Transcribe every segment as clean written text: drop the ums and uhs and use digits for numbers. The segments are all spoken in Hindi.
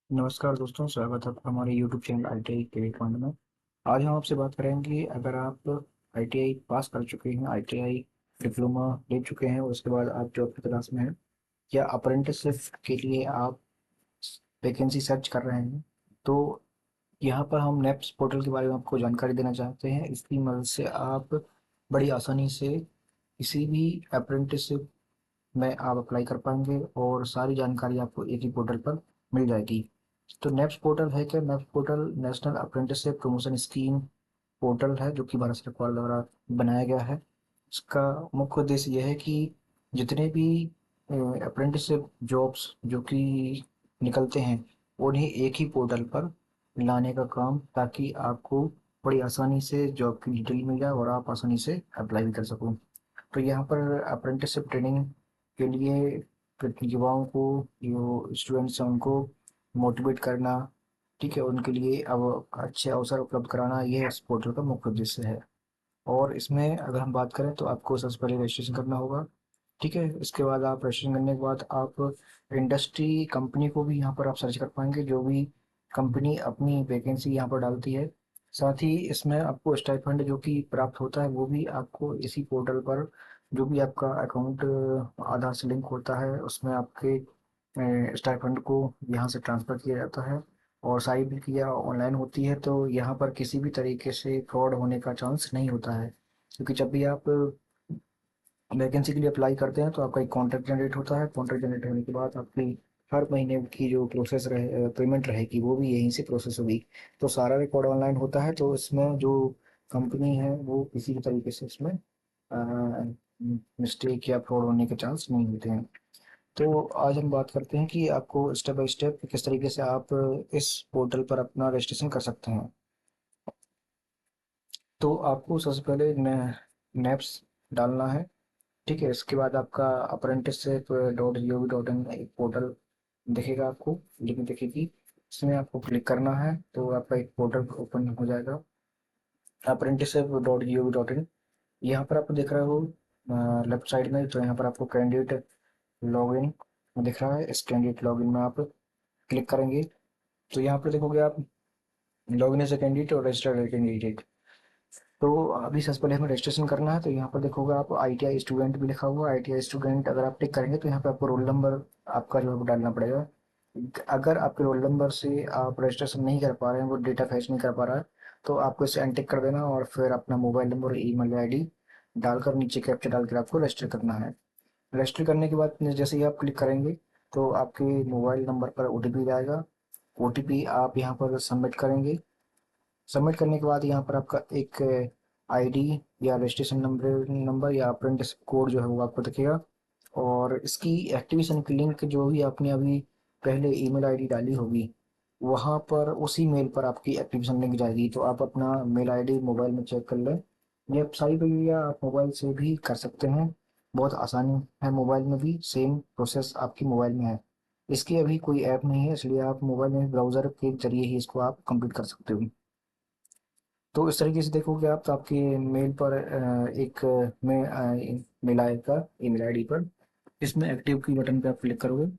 नमस्कार दोस्तों, स्वागत है आपका हमारे YouTube चैनल ITI के पॉइंट में। आज हम आपसे बात करेंगे, अगर आप ITI पास कर चुके हैं, ITI डिप्लोमा ले चुके हैं और उसके बाद आप जॉब की तलाश में हैं या अप्रेंटिसशिप के लिए आप वैकेंसी सर्च कर रहे हैं, तो यहाँ पर हम नेप्स पोर्टल के बारे में आपको जानकारी देना चाहते हैं। इसकी मदद से आप बड़ी आसानी से किसी भी अप्रेंटिसशिप में आप अप्लाई कर पाएंगे और सारी जानकारी आपको एक ही पोर्टल पर मिल जाएगी। तो नेप्स पोर्टल है क्या? Neps portal national apprenticeship promotion scheme portal है, जो कि भारत सरकार द्वारा बनाया गया है। इसका मुख्य उद्देश्य यह है कि जितने भी अप्रेंटिसशिप जॉब्स जो कि निकलते हैं, उन्हें एक ही पोर्टल पर लाने का काम, ताकि आपको बड़ी आसानी से जॉब की डिटेल मिल जाए और आप आसानी से अप्लाई भी कर सको। तो यहाँ पर अप्रेंटिसशिप ट्रेनिंग के लिए युवाओं को, जो स्टूडेंट्स हैं, उनको मोटिवेट करना, ठीक है, उनके लिए अब अच्छे अवसर उपलब्ध कराना, यह इस पोर्टल का मुख्य उद्देश्य है। और इसमें अगर हम बात करें तो आपको सबसे पहले रजिस्ट्रेशन करना होगा। ठीक है, इसके बाद आप रजिस्ट्रेशन करने के बाद आप इंडस्ट्री कंपनी को भी यहाँ पर आप सर्च कर पाएंगे, जो भी कंपनी अपनी वैकेंसी यहाँ पर डालती है। साथ ही इसमें आपको स्टाइपेंड जो कि प्राप्त होता है, वो भी आपको इसी पोर्टल पर, जो भी आपका अकाउंट आधार से लिंक होता है, उसमें आपके स्टाइपेंड को यहाँ से ट्रांसफ़र किया जाता है। और सारी प्रक्रिया ऑनलाइन होती है, तो यहाँ पर किसी भी तरीके से फ्रॉड होने का चांस नहीं होता है। क्योंकि जब भी आप वैकेंसी के लिए अप्लाई करते हैं तो आपका एक कॉन्ट्रैक्ट जनरेट होता है। कॉन्ट्रैक्ट जनरेट होने के बाद आपकी हर महीने की जो प्रोसेस रहे, पेमेंट रहेगी, वो भी यहीं से प्रोसेस होगी। तो सारा रिकॉर्ड ऑनलाइन होता है, तो इसमें जो कंपनी है वो किसी भी तरीके से इसमें मिस्टेक या फ्रॉड होने के चांस नहीं होते हैं। तो आज हम बात करते हैं कि आपको स्टेप बाय स्टेप किस तरीके से आप इस पोर्टल पर अपना रजिस्ट्रेशन कर सकते हैं। तो आपको सबसे पहले नेप्स डालना है। ठीक है, इसके बाद आपका apprenticeship.gov.in एक पोर्टल दिखेगा, आपको लिंक दिखेगी, इसमें आपको क्लिक करना है तो आपका एक पोर्टल ओपन हो जाएगा, apprenticeship.gov.in। यहाँ पर आपको दिख रहा हो लेफ्ट साइड में, तो यहाँ पर आपको कैंडिडेट लॉगिन दिख रहा है। इस कैंडिडेट लॉगिन में आप क्लिक करेंगे तो यहाँ पर देखोगे आप लॉगिन एज ए कैंडिडेट और रजिस्टर्ड कैंडिडेट। तो अभी सबसे पहले हमें रजिस्ट्रेशन करना है, तो यहाँ पर देखोगे आप ITI स्टूडेंट भी लिखा हुआ है। ITI स्टूडेंट अगर आप टिक करेंगे तो यहाँ पे आपको रोल नंबर आपका जो है वो डालना पड़ेगा। अगर आपके रोल नंबर से आप रजिस्ट्रेशन नहीं कर पा रहे हैं, वो डेटा फैच नहीं कर पा रहा है, तो आपको इसे अनटिक कर देना और फिर अपना मोबाइल नंबर और ईमेल आईडी डालकर नीचे कैप्चा डालकर आपको रजिस्टर करना है। रजिस्टर करने के बाद जैसे ही आप क्लिक करेंगे तो आपके मोबाइल नंबर पर OTP जाएगा। OTP आप यहाँ पर सबमिट करेंगे। सबमिट करने के बाद यहाँ पर आपका एक आईडी या रजिस्ट्रेशन नंबर या अप्रेंटिस कोड जो है वो आपको दिखेगा। और इसकी एक्टिवेशन की लिंक जो भी आपने अभी पहले ईमेल आईडी डाली होगी, वहाँ पर उसी मेल पर आपकी एक्टिवेशन लिंक जाएगी। तो आप अपना मेल आईडी मोबाइल में चेक कर लें। ये सारी प्रक्रिया आप मोबाइल से भी कर सकते हैं, बहुत आसानी है। मोबाइल में भी सेम प्रोसेस आपकी मोबाइल में है। इसकी अभी कोई ऐप नहीं है, इसलिए आप मोबाइल में ब्राउज़र के जरिए ही इसको आप कंप्लीट कर सकते हो। तो इस तरीके से देखोगे आप तो आपके मेल पर एक मेल आएगा ईमेल आईडी पर, इसमें एक्टिव की बटन पे आप क्लिक करोगे।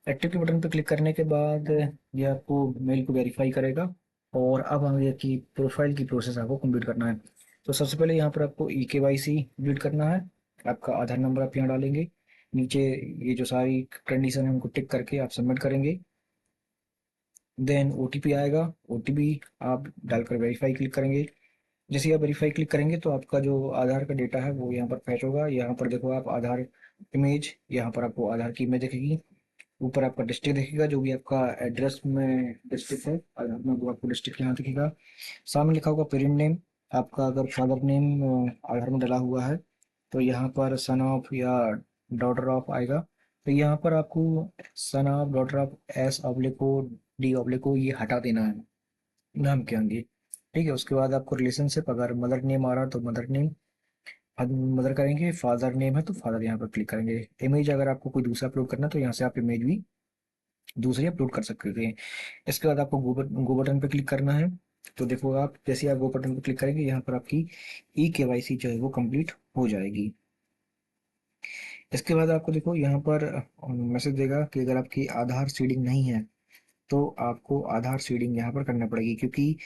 एक्टिव के बटन पे क्लिक करने के बाद ये आपको मेल को वेरीफाई करेगा और अब आगे की प्रोफाइल की प्रोसेस आपको कंप्लीट करना है। तो सबसे पहले यहाँ पर आपको EKYC कंप्लीट करना है। आपका आधार नंबर आप यहाँ डालेंगे, नीचे ये जो सारी कंडीशन है उनको टिक करके आप सबमिट करेंगे। देन OTP आएगा, OTP आप डालकर वेरीफाई क्लिक करेंगे। जैसे ही आप वेरीफाई क्लिक करेंगे तो आपका जो आधार का डेटा है वो यहाँ पर फैच होगा। यहाँ पर देखो आप आधार इमेज, यहाँ पर आपको आधार की इमेज दिखेगी। ऊपर आपका डिस्ट्रिक्ट दिखेगा, जो भी आपका एड्रेस में डिस्ट्रिक्ट है आधार में, वो आपको डिस्ट्रिक्ट यहाँ दिखेगा। सामने लिखा होगा पेरेंट नेम। आपका अगर फादर नेम आधार में डला हुआ है तो यहाँ पर सन ऑफ या डॉटर ऑफ आएगा। तो यहाँ पर आपको son of, daughter of, S/D/ ये हटा देना है नाम के आगे। ठीक है, उसके बाद आपको रिलेशनशिप, अगर मदर नेम आ रहा है तो मदर नेम मदर करेंगे, फादर नेम है तो फादर यहाँ पर क्लिक करेंगे। इमेज अगर आपको कोई दूसरा अपलोड करना है तो यहाँ से आप इमेज भी दूसरी अपलोड कर सकते थे। इसके बाद आपको गो बटन पे क्लिक करना है। तो देखो आप जैसे ही आप गो बटन पे क्लिक करेंगे, यहाँ पर आपकी EKYC जो है वो कंप्लीट हो जाएगी। इसके बाद आपको देखो यहाँ पर मैसेज देगा कि अगर आपकी आधार सीडिंग नहीं है तो आपको आधार सीडिंग यहाँ पर करना पड़ेगी, क्योंकि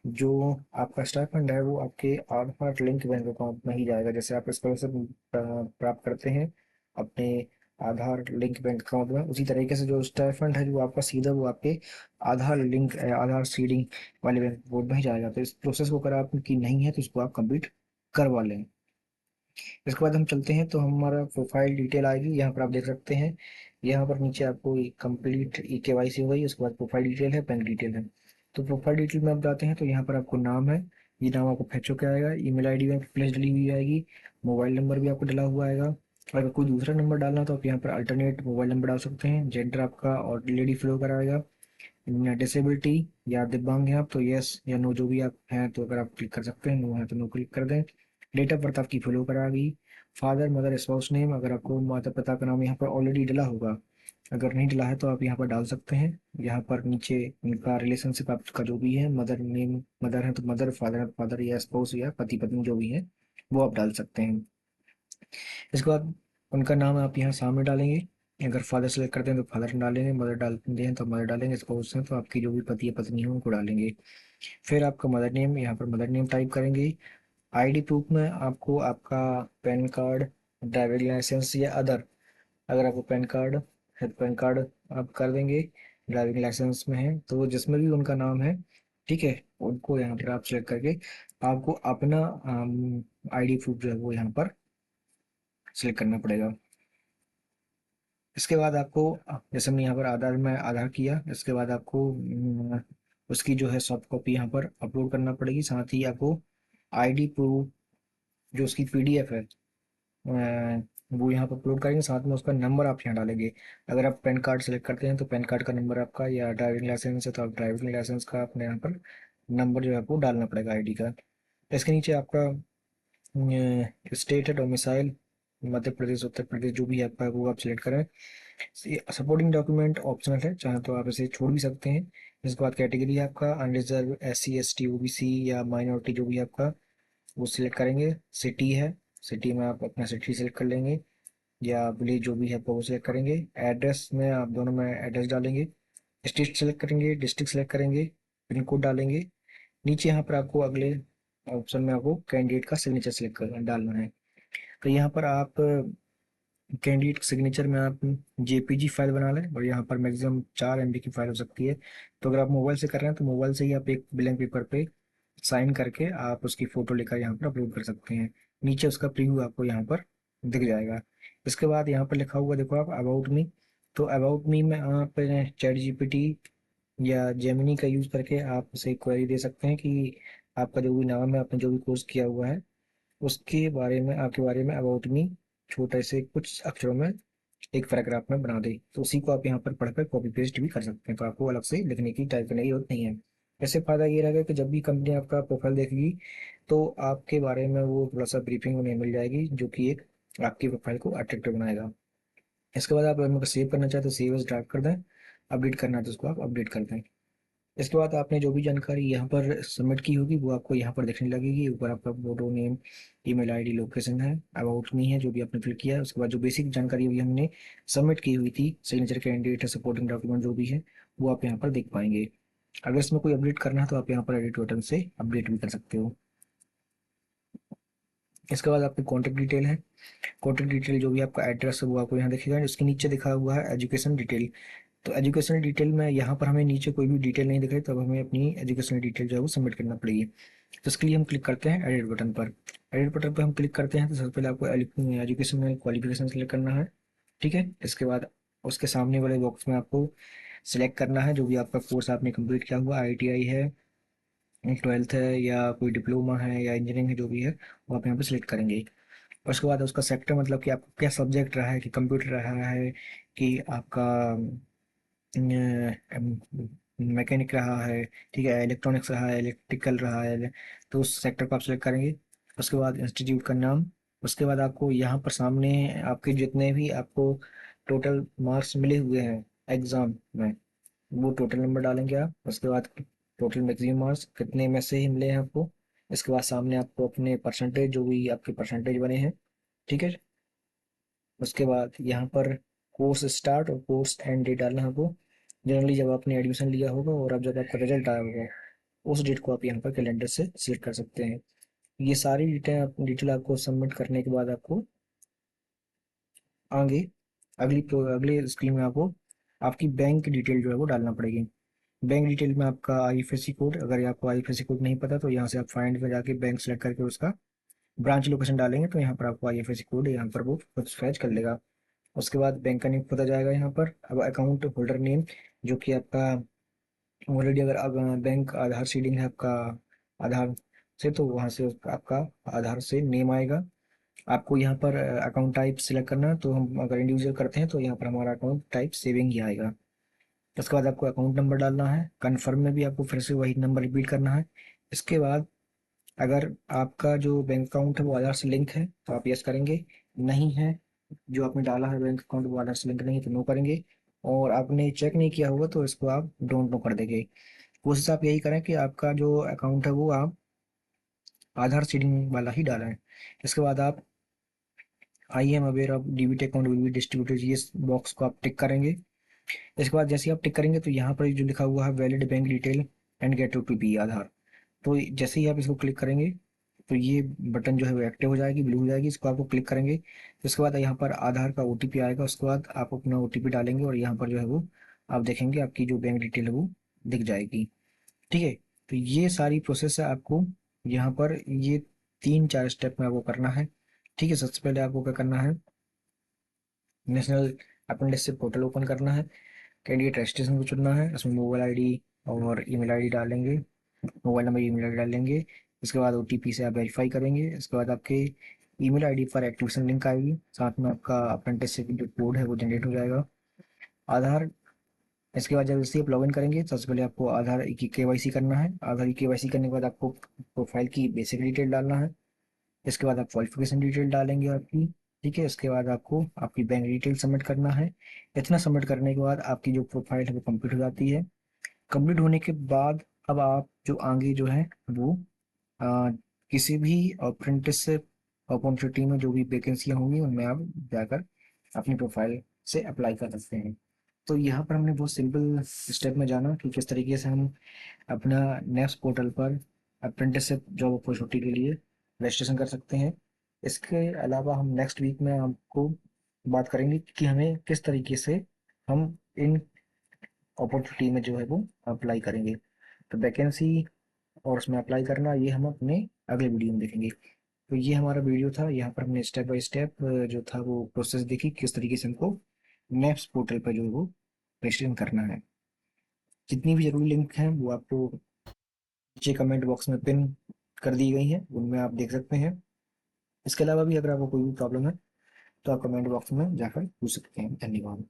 जो आपका स्टाइपेंड है वो आपके आधार लिंक बैंक अकाउंट में ही जाएगा। जैसे आप स्कॉलरशिप प्राप्त करते हैं अपने आधार लिंक बैंक अकाउंट में, उसी तरीके से जो स्टाइपेंड है जो आपका सीधा वो आपके आधार सीडिंग वाले बैंक अकाउंट में ही जाएगा। तो इस प्रोसेस को अगर आपकी नहीं है तो इसको आप कंप्लीट करवा लें। इसके बाद हम चलते हैं तो हमारा प्रोफाइल डिटेल आएगी, यहाँ पर आप देख सकते हैं। यहाँ पर नीचे आपको कंप्लीट ई के वाई सी हो गई, उसके बाद प्रोफाइल डिटेल है, बैंक डिटेल है। तो प्रोफाइल डिटेल में आप जाते हैं तो यहाँ पर आपको नाम है, ये नाम आपको फैच होकर आएगा। ईमेल आईडी में प्लेस डली हुई आएगी, मोबाइल नंबर भी आपको डला हुआ आएगा। अगर कोई दूसरा नंबर डालना तो आप यहाँ पर अल्टरनेट मोबाइल नंबर डाल सकते हैं। जेंडर आपका और लेडी फ्लो कराएगा। डिसेबिलिटी या दिव्यांग हैं आप तो यस या नो जो भी आप हैं तो अगर आप क्लिक कर सकते हैं, नो है तो नो क्लिक कर दें। डेट ऑफ बर्थ आपकी फॉलो करा गई। फादर मदर स्पाउस नेम, अगर आपको माता पिता का नाम यहाँ पर ऑलरेडी डला होगा, अगर नहीं डला है तो आप यहाँ पर डाल सकते हैं। यहाँ पर नीचे उनका रिलेशनशिप आपका जो भी है, मदर नेम मदर है तो मदर, फादर है फादर, या स्पाउस या पति पत्नी जो भी है वो आप डाल सकते हैं। इसके बाद उनका नाम आप यहाँ सामने डालेंगे। अगर फादर सेलेक्ट करते हैं तो फादर डालेंगे, मदर डालते हैं तो मदर डालेंगे, स्पाउस हैं तो आपकी जो भी पति या पत्नी हो उनको डालेंगे। फिर आपका मदर नेम, यहाँ पर मदर नेम टाइप करेंगे। आईडी प्रूफ में आपको आपका पैन कार्ड, ड्राइविंग लाइसेंस या अदर, अगर आपको पैन कार्ड है तो पैन कार्ड आप कर देंगे। ड्राइविंग लाइसेंस में है तो जिसमें भी उनका नाम है, ठीक है, उनको यहाँ पर आप सेलेक्ट करके आपको अपना आईडी प्रूफ जो है वो यहाँ पर सिलेक्ट करना पड़ेगा। इसके बाद आपको जैसे हमने यहाँ पर आधार में आधार किया, इसके बाद आपको उसकी जो है सॉफ्ट कॉपी यहाँ पर अपलोड करना पड़ेगी। साथ ही आपको आईडी प्रूफ जो उसकी पीडीएफ है वो यहाँ पर अपलोड करेंगे, साथ में उसका नंबर आप यहाँ डालेंगे। अगर आप पैन कार्ड सेलेक्ट करते हैं तो पैन कार्ड का नंबर आपका, या ड्राइविंग लाइसेंस है तो आप ड्राइविंग लाइसेंस का अपने यहाँ पर नंबर जो है आपको डालना पड़ेगा आईडी का। इसके नीचे आपका स्टेट है, डोमिसाइल मध्य प्रदेश उत्तर प्रदेश जो भी आपका है वो आप सिलेक्ट करें। सपोर्टिंग डॉक्यूमेंट ऑप्शनल है, चाहे तो आप इसे छोड़ भी सकते हैं। इसके बाद कैटेगरी है आपका unreserved, S C S T O B C या माइनॉरिटी जो भी है आपका वो सिलेक्ट करेंगे। सिटी है, सिटी में आप अपना सिटी सिलेक्ट कर लेंगे, या विलेज जो भी है आपका वो सिलेक्ट करेंगे। एड्रेस में आप दोनों में एड्रेस डालेंगे। स्टेट सेलेक्ट करेंगे, डिस्ट्रिक्ट सेलेक्ट करेंगे, पिन कोड डालेंगे। नीचे यहाँ पर आपको अगले ऑप्शन में आपको कैंडिडेट का सिग्नेचर सिलेक्ट कर डालना है। तो यहाँ पर आप कैंडिडेट सिग्नेचर में आप जेपीजी फाइल बना लें, और यहाँ पर मैक्सिमम 4 MB की फाइल हो सकती है। तो अगर आप मोबाइल से कर रहे हैं तो मोबाइल से ही आप एक ब्लैंक पेपर पे साइन करके आप उसकी फोटो लेकर यहाँ पर अपलोड कर सकते हैं। नीचे उसका प्रीव्यू आपको यहाँ पर दिख जाएगा। इसके बाद यहाँ पर लिखा हुआ देखो आप अबाउट मी, तो अबाउट मी में आप चैट जीपीटी या जेमिनी का यूज़ करके आप उसे क्वेरी दे सकते हैं कि आपका जो भी नाम है, आपने जो भी कोर्स किया हुआ है उसके बारे में, आपके बारे में अबाउट मी छोटे से कुछ अक्षरों में एक पैराग्राफ में बना दे। तो उसी को आप यहाँ पर पढ़कर कॉपी पेस्ट भी कर सकते हैं, तो आपको अलग से लिखने की टाइप करने की जरूरत नहीं है। ऐसे फायदा ये रहेगा कि जब भी कंपनी आपका प्रोफाइल देखेगी तो आपके बारे में वो थोड़ा सा ब्रीफिंग उन्हें मिल जाएगी, जो कि एक आपकी प्रोफाइल को अट्रैक्टिव बनाएगा। इसके बाद आप अगर सेव करना चाहते तो सेव एज ड्राइव कर दें, अपडेट करना है तो उसको आप अपडेट कर दें। इसके बाद आपने जो भी जानकारी यहाँ पर सबमिट की होगी वो आपको यहाँ पर दिखने लगेगी। ऊपर आपका photo, name, email ID, location है, अबाउट मी है जो भी आपने फिल किया है। उसके बाद जो बेसिक जानकारी हुई हमने सबमिट की हुई थी, सिग्नेचर, कैंडिडेट है, सपोर्टिंग डॉक्यूमेंट जो भी है वो आप यहाँ पर देख पाएंगे। अगर इसमें कोई अपडेट करना है तो आप यहाँ पर एडिट बटन से अपडेट भी कर सकते हो। इसके बाद आपकी कॉन्टेक्ट डिटेल है, कॉन्टेक्ट डिटेल जो भी आपका एड्रेस है वो आपको यहाँ दिखेगा। इसके नीचे दिखा हुआ है एजुकेशन डिटेल, तो एजुकेशनल डिटेल में यहाँ पर हमें नीचे कोई भी डिटेल नहीं दिख रही, तब हमें अपनी एजुकेशनल डिटेल जो है वो सबमिट करना पड़ेगी। तो इसके लिए हम क्लिक करते हैं एडिट बटन पर। एडिट बटन पर हम क्लिक करते हैं तो सबसे पहले आपको एजुकेशनल क्वालिफिकेशन सेलेक्ट करना है, ठीक है। इसके बाद उसके सामने वाले बॉक्स में आपको सिलेक्ट करना है जो भी आपका कोर्स आपने कंप्लीट किया हुआ, आईटीआई है, ट्वेल्थ है, या कोई डिप्लोमा है या इंजीनियरिंग है जो भी है वो आप यहाँ पे सिलेक्ट करेंगे। और उसके बाद उसका सेक्टर, मतलब कि आपका क्या सब्जेक्ट रहा है, कि कंप्यूटर रहा है कि आपका मैकेनिक रहा है, ठीक है, इलेक्ट्रॉनिक्स रहा है, इलेक्ट्रिकल रहा है, तो उस सेक्टर को आप सेलेक्ट करेंगे। उसके बाद इंस्टीट्यूट का नाम। उसके बाद आपको यहाँ पर सामने आपके जितने भी आपको टोटल मार्क्स मिले हुए हैं एग्जाम में वो टोटल नंबर डालेंगे आप। उसके बाद टोटल मैक्सिमम मार्क्स कितने में से ही मिले हैं आपको। इसके बाद सामने आपको अपने परसेंटेज जो भी आपके परसेंटेज बने हैं, ठीक है। उसके बाद यहाँ पर कोर्स स्टार्ट और कोर्स एंड डेट डालना है आपको। जनरली जब आपने एडमिशन लिया होगा और अब जब आपका रिजल्ट आया होगा, उस डेट को आप यहाँ पर कैलेंडर से सिलेक्ट कर सकते हैं। ये सारी डिटेल आपको सबमिट करने के बाद आपको आगे अगले स्क्रीन में आपको आपकी बैंक डिटेल जो है वो डालना पड़ेगी। बैंक डिटेल में आपका आईएफएससी कोड, अगर आपको आईएफएससी कोड नहीं पता तो यहाँ से आप फाइंड में जाके बैंक सेलेक्ट करके उसका ब्रांच लोकेशन डालेंगे तो यहाँ पर आपको आईएफएससी कोड यहाँ पर वो खुद फैच कर लेगा। उसके बाद बैंक का नेम पता जाएगा यहाँ पर। अब अकाउंट होल्डर नेम, जो कि आपका ऑलरेडी अगर बैंक आधार सीडिंग है आपका आधार से, तो वहाँ से आपका आधार से नेम आएगा। आपको यहाँ पर अकाउंट टाइप सिलेक्ट करना है, तो हम अगर इंडिविजुअल करते हैं तो यहाँ पर हमारा अकाउंट टाइप सेविंग ही आएगा। उसके बाद आपको अकाउंट नंबर डालना है, कन्फर्म में भी आपको फिर से वही नंबर रिपीट करना है। इसके बाद अगर आपका जो बैंक अकाउंट है वो आधार से लिंक है तो आप यस करेंगे, नहीं है जो आपने डाला है बैंक अकाउंट वो आधार से लिंक नहीं है तो नो करेंगे, और आपने चेक नहीं किया होगा तो इसको आप डोंट नो कर देंगे। कोशिश आप यही करें कि आपका जो अकाउंट है वो आप आधार सीडिंग वाला ही डालें। इसके बाद आप I am aware of DBT account will be distributed, ये बॉक्स को आप टिक करेंगे। इसके बाद जैसे ही आप टिक करेंगे तो यहाँ पर जो लिखा हुआ है valid bank detail and get OTP Aadhaar, तो जैसे ही आप इसको क्लिक करेंगे तो ये बटन जो है वो एक्टिव हो जाएगी, ब्लू हो जाएगी। इसको आपको क्लिक करेंगे तो उसके बाद यहाँ पर आधार का ओटीपी आएगा। उसके बाद आप अपना ओटीपी डालेंगे और यहाँ पर जो है वो आप देखेंगे आपकी जो बैंक डिटेल है वो दिख जाएगी। ठीक है, तो ये सारी प्रोसेस है आपको यहाँ पर ये 3-4 स्टेप में आपको करना है। ठीक है, सबसे पहले आपको क्या करना है, नेशनल अप्रेंटिसशिप पोर्टल ओपन करना है, कैंडिडेट रजिस्ट्रेशन को चुनना है, उसमें मोबाइल आईडी और ईमेल आईडी डालेंगे, मोबाइल नंबर ईमेल आईडी डालेंगे। इसके बाद ओटीपी से आप वेरीफाई करेंगे। इसके बाद आपके ईमेल आईडी पर एक्टिवेशन लिंक आएगी, साथ में आपका अप्रेंटिसशिप जो कोड है वो जनरेट हो जाएगा। आधार, इसके बाद जब इसे आप लॉगिन करेंगे तो सबसे पहले आपको आधार की केवाईसी करना है। आधार की केवाईसी करने के बाद आपको प्रोफाइल की बेसिक डिटेल डालना है। इसके बाद आप क्वालिफिकेशन डिटेल डालेंगे आपकी। ठीक है, इसके बाद आपको आपकी बैंक डिटेल सबमिट करना है। इतना सबमिट करने के बाद आपकी जो प्रोफाइल है वो कंप्लीट हो जाती है। कंप्लीट होने के बाद अब आप जो आगे जो है वो आ, किसी भी अप्रेंटिसशिप अपॉर्चुनिटी में जो भी वैकेंसियाँ होंगी उनमें आप जाकर अपनी प्रोफाइल से अप्लाई कर सकते हैं। तो यहाँ पर हमने बहुत सिंपल स्टेप में जाना कि किस तरीके से हम अपना नेक्स्ट पोर्टल पर अप्रेंटिसशिप जॉब अपॉर्चुनिटी के लिए रजिस्ट्रेशन कर सकते हैं। इसके अलावा हम नेक्स्ट वीक में आपको बात करेंगे कि हमें किस तरीके से हम इन अपॉर्चुनिटी में जो है वो अप्लाई करेंगे। तो वैकेंसी और उसमें अप्लाई करना ये हम अपने अगले वीडियो में देखेंगे। तो ये हमारा वीडियो था, यहाँ पर हमने स्टेप बाय स्टेप जो था वो प्रोसेस देखी किस तरीके से हमको नेप्स पोर्टल पर जो है वो रजिस्ट्रेशन करना है। जितनी भी जरूरी लिंक हैं वो आपको नीचे कमेंट बॉक्स में पिन कर दी गई हैं, उनमें आप देख सकते हैं। इसके अलावा भी अगर आपको कोई भी प्रॉब्लम है तो आप कमेंट बॉक्स में जाकर पूछ सकते हैं। धन्यवाद।